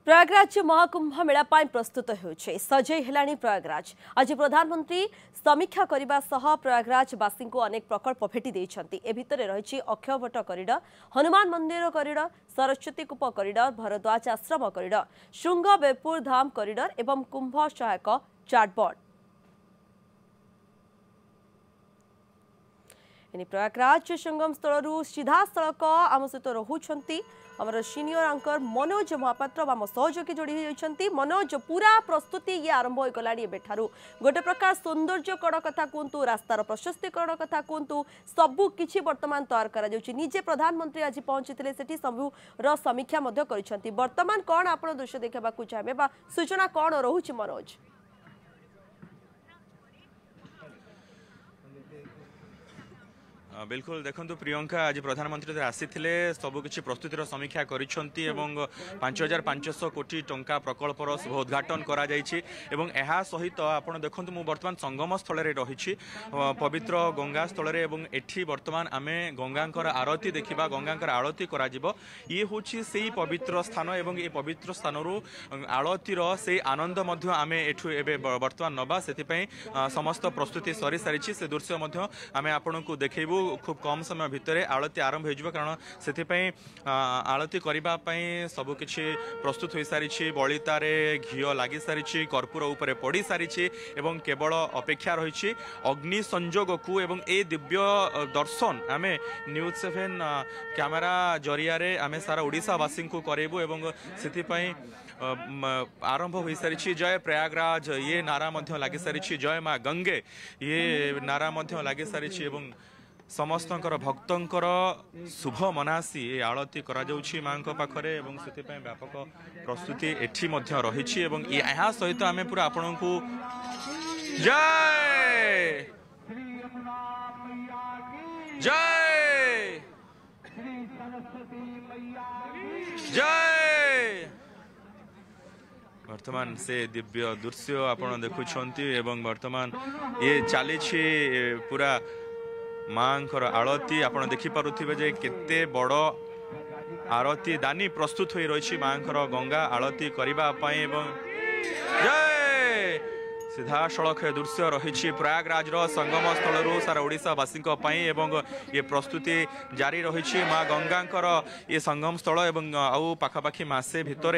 प्रयागराज महाकुंभ मेला प्रस्तुत होउछे सजई हेलानी प्रयागराज। आज प्रधानमंत्री समीक्षा करने सह प्रयागराजवासी को अनेक प्रकल्प भेटी देइछंती। ए भितरे रहिछि अक्षयवट कॉरिडोर, हनुमान मंदिर कॉरिडोर, सरस्वती कूप कॉरिडोर, भरद्वाज आश्रम कॉरिडोर, श्रृंग बेपुर धाम कॉरिडोर एवं कुंभ सहायक चार्टबोर्ड। प्रयागराज संगम स्थल सीधा सड़क आम सहित रोचंती आमर सीनियर आंकर मनोज महापात्र आम सहयोगी जोड़ी होती। मनोज, पूरा प्रस्तुति ये आरंभ हो गला गोटे प्रकार सौंदर्यकरण कथा कहतु, रास्तार प्रशस्तीकरण कथा कहतु, सबू किछि वर्तमान तैयार करा जाउछि। निजे प्रधानमंत्री आज पहुंचीथिले सेठी सबूर समीक्षा मध्य करिसेंती। वर्तमान कौन आपण दृश्य देखाबाकू चाहे बा सूचना कौन रहुछि मनोज? बिल्कुल देखो प्रियंका, आज प्रधानमंत्री आसी सबकि प्रस्तुतिर समीक्षा कर 5500 कोटी टंका प्रकल्पर शुभ उद्घाटन करा सहित आपड़ देखो मु बर्तमान संगम स्थल रही पवित्र गंगा स्थल एठी बर्तमान आम गंगा आरती देखा, गंगा आरती करा ये हूँ से पवित्र स्थान एवं ये पवित्र स्थान आरतीर से आनंद आम एठू बर्तमान नवा से समस्त प्रस्तुति सरी सारी से दृश्य आम आपन को देखू। खूब कम समय भितर आरती आरंभ हो, कारण से आरती करने सबकि प्रस्तुत हो सारी। बलितार घी लगी सारी, कर्पूर उपरे पड़ सारी एवं केवल अपेक्षा रही अग्नि संजोग को एवं ए दिव्य दर्शन आम न्यूज 7 कैमेरा जरिया आम सारा ओडिशावासी को करेबू एवं से आरंभ हो सारी। जय प्रयागराज ये नारा लगी सारी, जय माँ गंगे ये नारा लगी सारी एवं समस्तंकर भक्तंकर शुभ मनासी आरती करा जाउछि मां को पाखरे एवं से व्यापक प्रस्तुति एठी मध्य रही एवं यहाँ सहित आम पूरा आपण को जय जय जय वर्तमान से दिव्य दृश्य आपण देखुछंती एवं वर्तमान ये चली पूरा मांकर आरती आपण देखि पारुथिबे जे केते बड़ आरती दानी प्रस्तुत होई रही मांकर गंगा आरती करिबा पई एवं जय सीधा सड़क दृश्य रही प्रयागराज संगम स्थल सारा ओडिशावासी एवं ये प्रस्तुति जारी रही माँ गंगांकर ये संगम स्थल एवं आउ पाखापाखि मासे भितर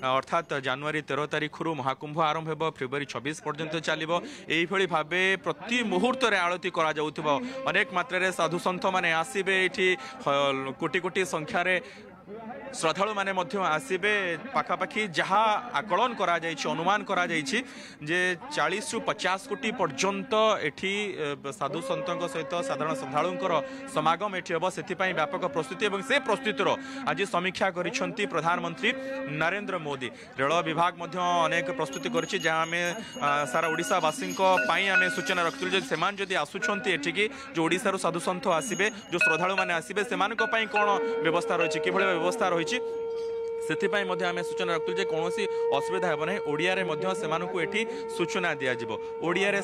अर्थात जनवरी 13 तारिख महाकुंभ आरंभ हो, फेब्रुआरी 26 पर्यंत चलो। यही भाव प्रति मुहूर्त आरती करा जाउथिबो। अनेक मात्रा साधु सन्थ माने आसीबे, एठी कोटी कोटी संख्यार श्रद्धालु माने आसबे। पाखापाखि जहाँ आकलन करा अनुमान करा जे 40 ରୁ 50 कोटी पर्यंत एठी साधु सन्तों सहित साधारण श्रद्धालुंकर समागम एठी हम से व्यापक प्रस्तुति एवं से प्रस्तुतिर आज समीक्षा करिसेंती प्रधानमंत्री नरेंद्र मोदी। रेल विभाग अनेक प्रस्तुति करिछि जहाँ आम सारा ओडिशावासी आम सूचना रखिलु जदि आसुछंती एठिकी जो ओडिशारू साधु सन्थ आसबे, जो श्रद्धालु माने आसबे सेमानक पई कोन व्यवस्था रही कि व्यवस्था रही से आम सूचना रखुलु जे कौन असुविधा हेब ना। ओडिया रे एठी सूचना दिज्व, ओडिया रे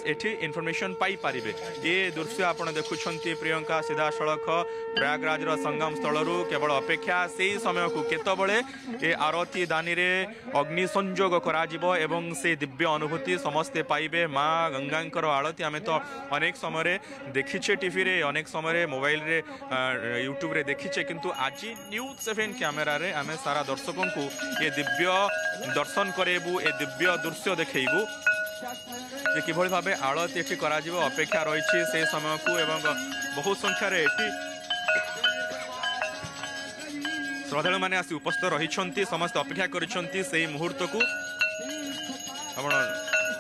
एठी इनफॉरमेशन पाई पारिबे। ये दृश्य आप देखुछंती प्रियंका सीधा सड़क प्रयागराज संगम स्थल केवल अपेक्षा से समय को केतबळे ये आरती दानी रे अग्नि संजोग करा जिवो एवं से दिव्य अनुभूति समस्ते पाइबे। माँ गंगांकर आरती आमे तो अनेक समय देखिछे टीवी रे, अनेक समय मोबाइल रे यूट्यूब रे देखिछे, किंतु आज न्यूज 7 कैमेरा रे आमे सारा दर्शकों को ये दिव्य दर्शन करेबू, ये दिव्य दृश्य देखैबू जे किभଳି भाबे आरती एठी करा जिवो। अपेक्षा रही से समय को एवं बहु संख्यार एठी श्रद्धालु माने आसी उपस्थित रही, समस्त अपेक्षा करिसेंती से मुहूर्त को। आपण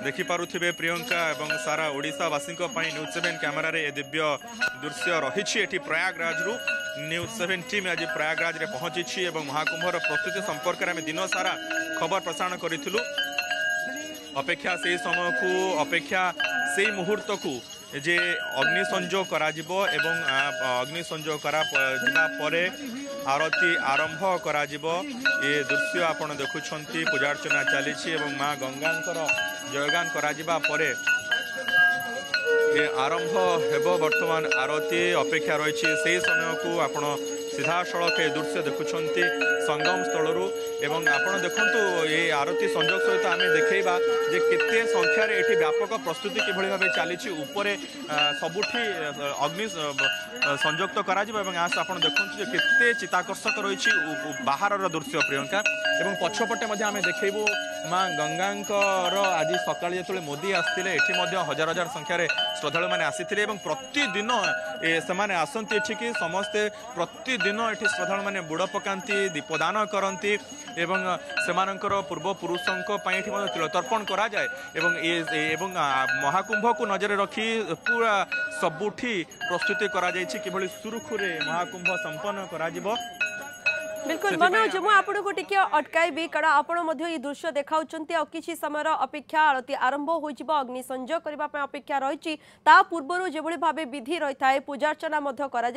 देखि पारुथिबे प्रियंका एवं सारा ओडिशावासी न्यूज 7 कैमेरा रे ये दिव्य दृश्य रही। एठी प्रयागराज न्यूज 7 टीम आज प्रयागराज रे पहुंची एवं महाकुंभर प्रस्तुति संपर्क में दिन सारा खबर प्रसारण करिथिलु। अपेक्षा से समय को, अपेक्षा से मुहूर्त को जे अग्नि संजोग करा जिवो एवं अग्नि संजोग करा जिबा परे आरती आरंभ करा जिवो। ये दृश्य आपण देखुछंती पूजा अर्चना चली एवं माँ गंगांकर जयगान करा जिबा परे ये आरंभ हेबो। वर्तमान आरती अपेक्षा रही से समय को आपण सीधा सड़क दृश्य देखुं संगम स्थल एवं आपण देखंतु ये आरती संजोग सहित आम देखा जे केते संख्यार ये व्यापक प्रस्तुति किभଳି भाव चली उपरे सबुठी अग्नि संयुक्त करा आज आप देखु केते चिताकर्षक रही बाहर दृश्य प्रियंका एवं पछपटे आम देखू माँ गंगांकर आज सकाल जो मोदी आसते ये हजार हजार संख्यार श्रद्धालु मैंने आसी प्रतिदिन से आसती एठिकी समस्ते प्रतिदिन ये श्रद्धालु मैंने बुड़ पकाती दीपदान करती एवं सेमानंकर पूर्वपुरुषों तिलतर्पण करा जाए एवं महाकुंभ को नजर रखी पूरा सबुठी प्रस्तुति करा जायछि किभଳି सुरुखुरे महाकुंभ संपन्न करा जिवो। बिल्कुल मनोज मुझे आपको टिके अटकाइबी कारण आपण ये दृश्य देखा कि समय अपेक्षा आरती आरंभ हो अग्नि संजोग करने अपेक्षा रही पूर्व जो भाव विधि रही है पूजार्चना करा